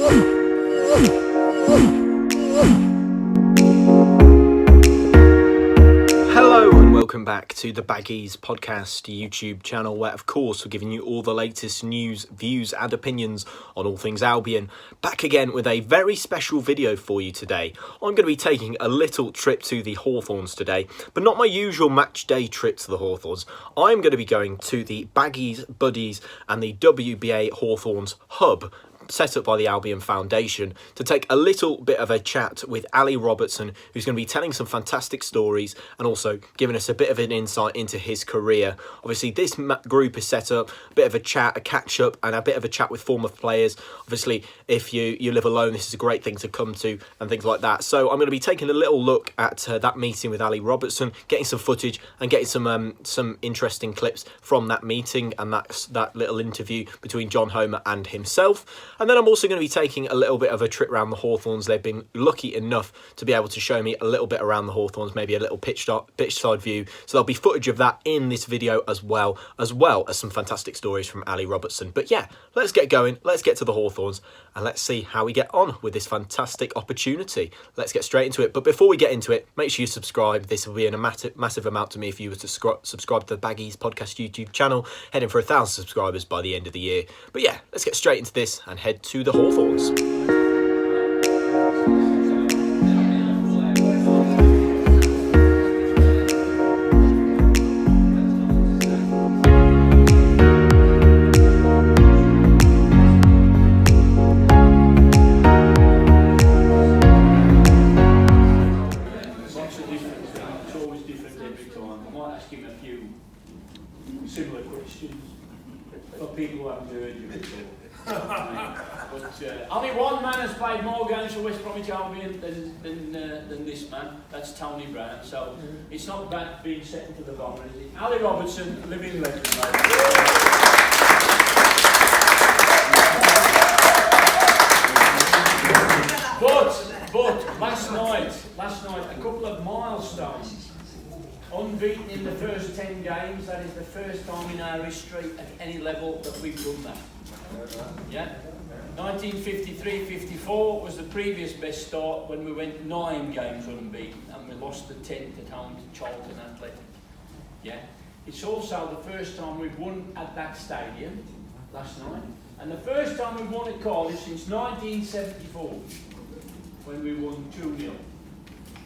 Hello and welcome back to the Baggies Podcast YouTube channel, where of course we're giving you all the latest news, views and opinions on all things Albion. Back again with a very special video for you today. I'm going to be taking a little trip to the Hawthorns today, but not my usual match day trip to the Hawthorns. I'm going to be going to the Baggies Buddies and the WBA Hawthorns hub, set up by the Albion Foundation, to take a little bit of a chat with Ally Robertson, who's going to be telling some fantastic stories and also giving us a bit of an insight into his career. Obviously, this group is set up, a bit of a chat, a catch-up, and a bit of a chat with former players. Obviously, if you live alone, this is a great thing to come to and things like that. So I'm going to be taking a little look at that meeting with Ally Robertson, getting some footage and getting some interesting clips from that meeting and that little interview between John Homer and himself. And then I'm also going to be taking a little bit of a trip around the Hawthorns. They've been lucky enough to be able to show me a little bit around the Hawthorns, maybe a little pitch side view. So there'll be footage of that in this video as well as some fantastic stories from Ally Robertson. But yeah, let's get going. Let's get to the Hawthorns and let's see how we get on with this fantastic opportunity. Let's get straight into it. But before we get into it, make sure you subscribe. This will be a massive amount to me if you were to subscribe to the Baggies Podcast YouTube channel, heading for 1,000 subscribers by the end of the year. But yeah, let's get straight into this and head to the Hawthorns. Similar questions for people who haven't heard you before. But only one man has played more games for West Bromwich Albion than this man. That's Tony Brown. So it's not bad being set into the bomber, is it? Ally Robertson, living legend. But last night, a couple of milestones. Unbeaten in the first 10 games. That is the first time in our history at any level that we've done that. Yeah. 1953-54 was the previous best start, when we went 9 games unbeaten and we lost the 10th at home to Charlton Athletic. Yeah. It's also the first time we've won at that stadium last night, and the first time we've won at Cardiff since 1974, when we won 2-0.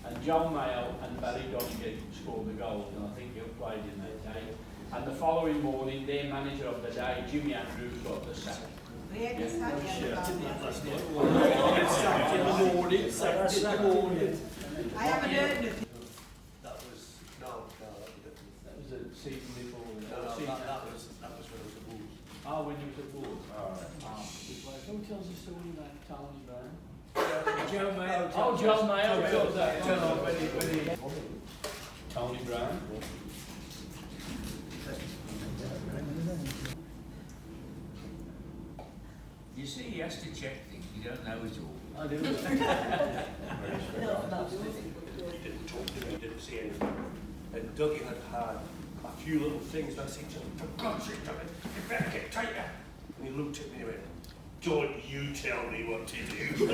And John Mayo and Barry Dodgett scored the goals, and I think he played in that game. And the following morning, their manager of the day, Jimmy Andrews, got the sack. I haven't heard of it. That was a season before. that was when I was at Wolves. Oh, when you was at Wolves. Who tells the story about Tony Brown? Joe Mayo. Oh, John Mayo tells that. Tony Brown. You see, he has to check things. You don't know it all. I do. He didn't talk to me, he didn't say anything. And Dougie had a few little things, and I said to him, for God's sake, Dougie, you better get tighter. And he looked at me and went, don't you tell me what to do.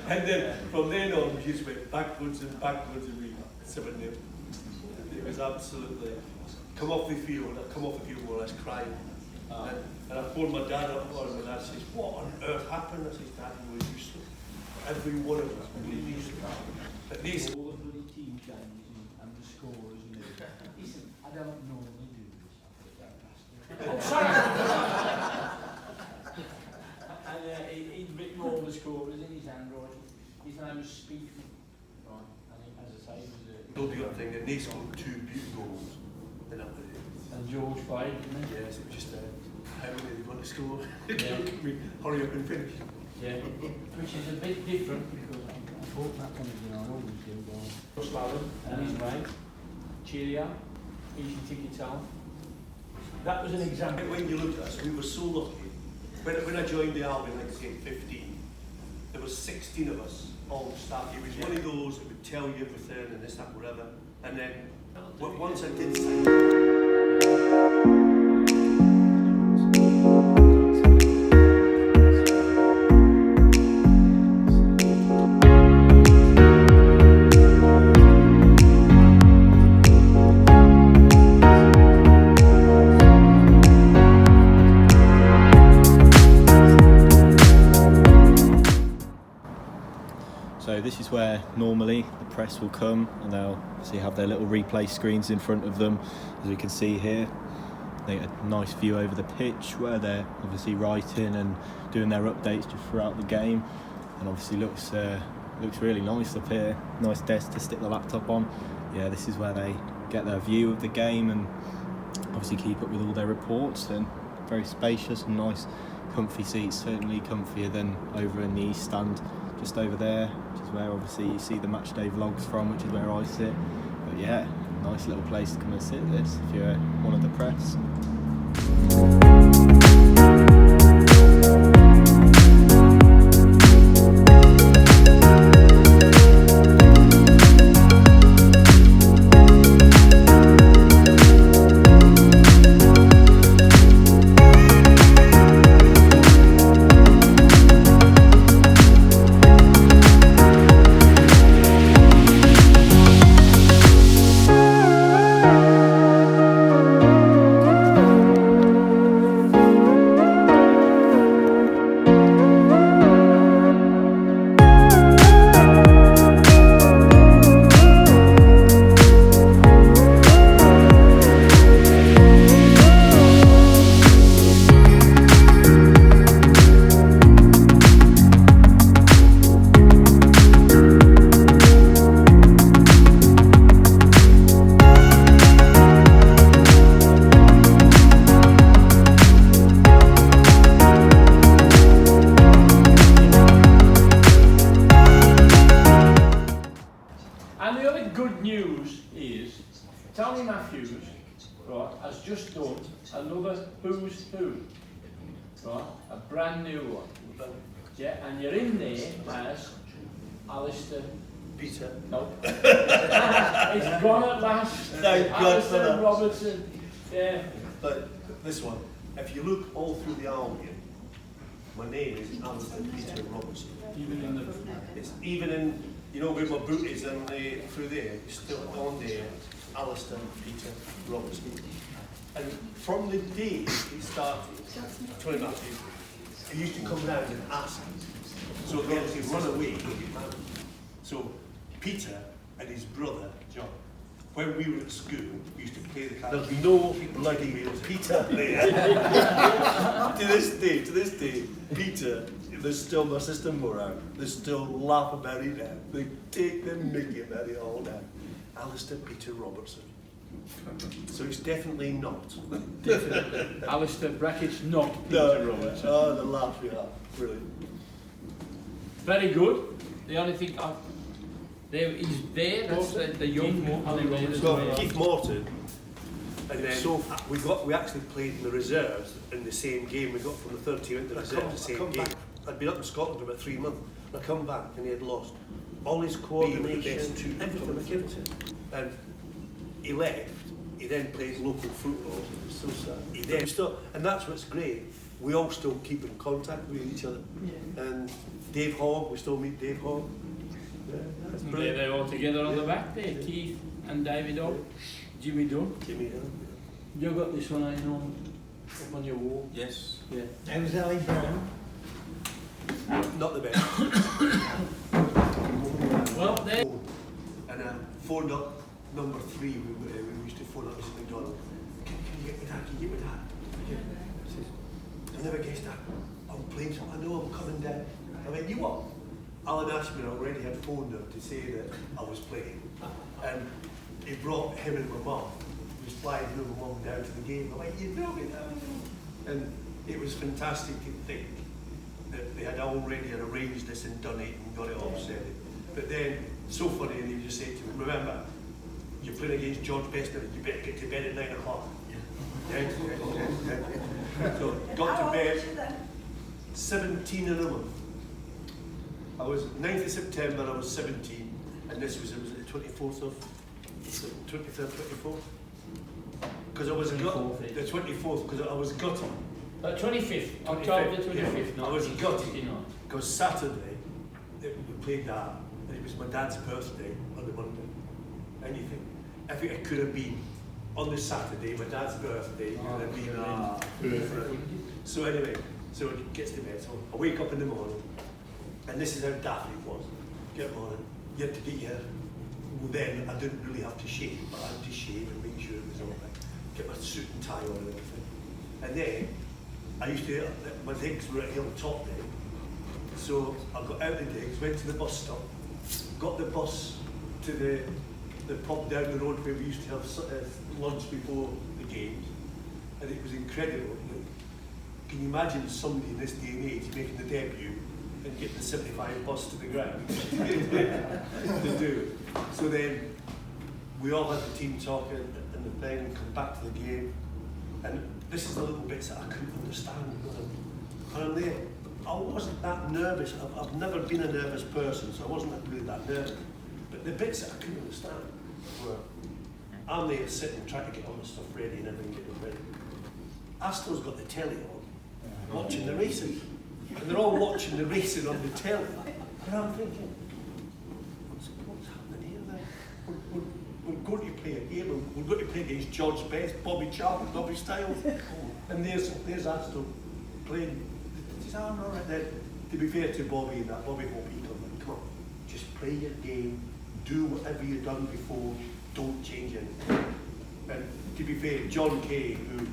And then from then on, we just went backwards and we 7-0. It was absolutely, come off the field more or less crying. And I phoned my dad up on him, and I says, what on earth happened? I says, Dad, you were useless. Every one of us was useless. At least. All the bloody team changes and the scorers and everything. Listen, I don't normally do this. I'm sorry. And he'd written all the scorers in his handwriting. His name was Speakman. Right. And as I say, he was a Building up thing, and they scored 2 beautiful goals. And George played, didn't he? Yes, it was just how many they want to score. Yeah. Hurry up and finish. Yeah. Which is a bit different because I thought that one was I always do. Slaven and his mate. Cheerio. Easy tickets home. That was an example. When you look at us, we were so lucky. When I joined the Albion in 1915, there was 16 of us all staff. It was one of those that would tell you everything and this, that, whatever. And then once I did sign. So this is where normally the press will come, and they'll have their little replay screens in front of them. As we can see here, they get a nice view over the pitch where they're obviously writing and doing their updates just throughout the game. And obviously looks really nice up here. Nice desk to stick the laptop on. Yeah, this is where they get their view of the game and obviously keep up with all their reports. And very spacious and nice, comfy seats. Certainly comfier than over in the East Stand, just over there, which is where obviously you see the matchday vlogs from, which is where I sit. But yeah, nice little place to come and sit this if you're one of the press. Has just done another Who's Who, right? A brand new one. Yeah, and you're in there as Alistair. Peter. No. It's gone at last. Thank God for Alistair that. Robertson. Yeah. But this one, if you look all through the album, my name is Alistair Peter Robertson. Even in the. It's even in, you know, where my boot is and through there, it's still on there, Alistair Peter Robertson. And from the day it started, 20 months, he used to come round and ask. So they actually run away and get married. So Peter and his brother, John, when we were at school, we used to play the card. There's no bloody Peter there. to this day, Peter, there's still my sister around. They still laugh about it now. They take the mickey about it all now. Alistair Peter Robertson. So it's definitely not. Definitely. Alistair brackets not Peter Robertson. Oh, the laugh we have. Brilliant. Very good. The only thing he's there, the young Ally Robertson. Got Keith Morton, and then we actually played in the reserves in the same game. We got from the third team into the reserves the same game. I'd been up in Scotland for about 3 months. And I come back and he had lost all his coordination, everything. And he left. He then plays local football. It's so sad. He then and that's what's great. We all still keep in contact with each other. Yeah. And Dave Hogg, we still meet Dave Hogg. Yeah, they're all together on the back there, Keith and David Hogg, Jimmy Dunn. You got this one, I know, up on your wall. Yes. Yeah. How was Ally Brown? Not the best. Well, there. And I phoned up number 3. We used to phone up Mrs. McDonald. Can you get me that? Can you get me that? I says, I never guessed that. I'm playing something. I know I'm coming down. I went, you what? Alan Ashman already had phoned her to say that I was playing. And he brought him and my mum. He was flying him and my mum down to the game. I'm like, you know me now. And it was fantastic to think that they had already arranged this and done it and got it all set. But then, so funny, and he just said to me, remember, you're playing against George Bestner, you better get to bed at 9 o'clock. Yeah. So, got to bed, 17 in a month. I was 9th of September, I was 17, and this was the 24th of, 23rd, 24th? Because I was the 24th, because I was gutted. 25th, October 25th, I was gutted, because Saturday, we played that, and it was my dad's birthday on the Monday. Anything. If it could have been on the Saturday, my dad's birthday, it would have been So anyway, so it gets to bed, so I wake up in the morning, and this is how daft it was. get on, and you had to get your, well then I didn't really have to shave, but I had to shave and make sure it was all right, get my suit and tie on and everything. And then, I used to, my digs were at Hilltop then, so I got out of the digs, went to the bus stop, got the bus to the pub down the road where we used to have lunch before the games, and it was incredible. Can you imagine somebody in this day and age making the debut and getting the 75 bus to the ground to do it? So then we all had the team talking and the thing, and come back to the game, and this is the little bits that I couldn't understand. And I'm there, I wasn't that nervous. I've never been a nervous person, so I wasn't really that nervous. But the bits that I couldn't understand were, I'm there sitting trying to get all the stuff ready and everything getting ready. Astor's got the telly on, watching the racing. And they're all watching the racing on the telly. And I'm thinking, what's happening here then? We're going to play a game, and we're going to play against George Best, Bobby Charlton, Bobby Styles. And there's Astor playing. He says, all right then. To be fair to Bobby and that, Bobby Hope, he told me, come on, just play your game, do whatever you've done before, don't change anything. And to be fair, John Kay, who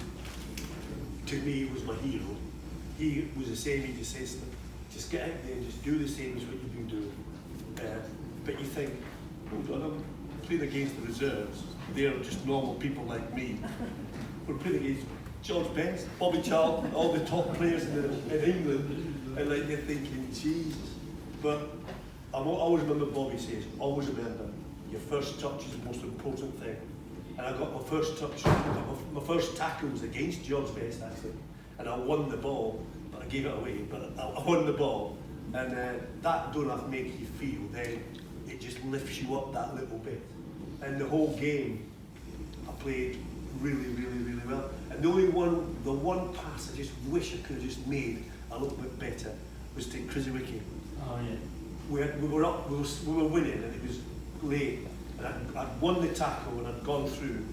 to me was my hero, he was the same. He just says, just get out there and just do the same as what you've been doing. But you think, hold on, I'm playing against the reserves. They're just normal people like me. We're playing against George Best, Bobby Charlton, all the top players in England, and like you're thinking, Jesus. But I always remember Bobby says, always remember, your first touch is the most important thing. And I got my first touch, my first tackle was against George Best actually, and I won the ball, but I gave it away, but I won the ball. And that don't have to make you feel, then it just lifts you up that little bit. And the whole game, I played really, really, really well. And the one pass I just wish I could have just made a little bit better was to Krzyzewicki. Oh yeah. We were winning, and it was late. And I'd won the tackle and I'd gone through,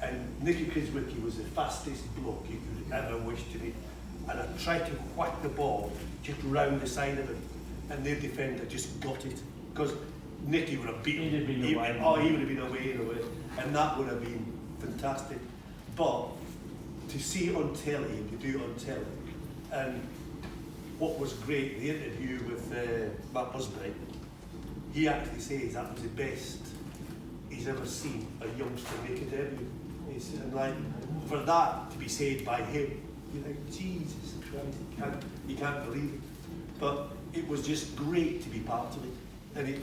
and Nicky Krzyzewicki was the fastest bloke you could ever wish to meet. And I tried to whack the ball just round the side of him, and their defender just got it. Because Nicky would have beaten him. He would have been away in a way, and that would have been fantastic. But to see it on telly and to do it on telly, and what was great, the interview with Matt Busby, he actually says that was the best he's ever seen a youngster make a debut. And like, for that to be said by him, you think, Jesus Christ, you can't believe it. But it was just great to be part of it. And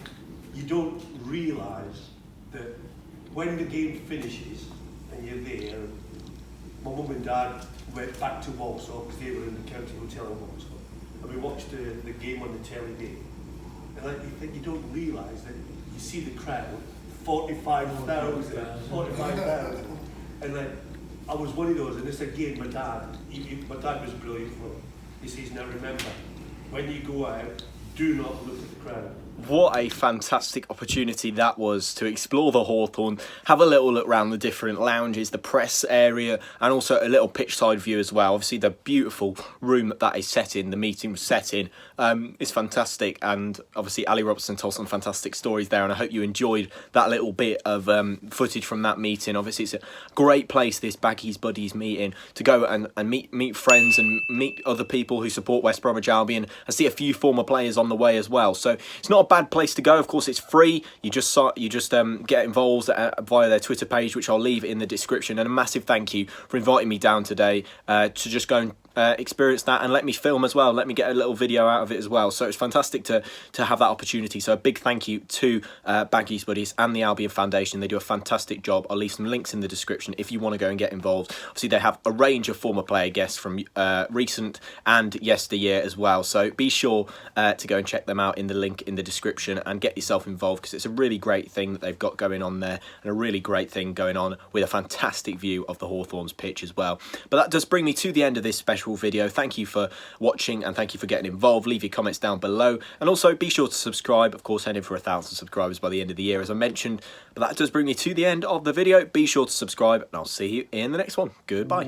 you don't realise that when the game finishes and you're there, and my mum and dad went back to Walsall because they were in the county hotel in Walsall, and we watched the game on the telly game. And like, you think, you don't realise that you see the crowd, 45,000, and like, I was one of those, and this again, my dad was brilliant for it. He says, now remember, when you go out, do not look at the crowd. What a fantastic opportunity that was to explore the Hawthorn, have a little look around the different lounges, the press area, and also a little pitch side view as well. Obviously the beautiful room that is set in, the meeting was set in, is fantastic. And obviously Ally Robertson told some fantastic stories there, and I hope you enjoyed that little bit of footage from that meeting. Obviously it's a great place, this Baggies Buddies meeting, to go and meet friends and meet other people who support West Bromwich Albion, and see a few former players on the way as well. So it's not a bad place to go. Of course, it's free. You just get involved via their Twitter page, which I'll leave in the description. And a massive thank you for inviting me down today to just go and experience that, and let me film as well, let me get a little video out of it as well. So it's fantastic to have that opportunity. So a big thank you to Baggies Buddies and the Albion Foundation. They do a fantastic job. I'll leave some links in the description if you want to go and get involved. Obviously they have a range of former player guests from recent and yesteryear as well, so be sure to go and check them out in the link in the description and get yourself involved, because it's a really great thing that they've got going on there, and a really great thing going on with a fantastic view of the Hawthorns pitch as well. But that does bring me to the end of this special video. Thank you for watching, and thank you for getting involved. Leave your comments down below, and also be sure to subscribe. Of course, heading for 1,000 subscribers by the end of the year, as I mentioned. But that does bring me to the end of the video. Be sure to subscribe, and I'll see you in the next one. Goodbye.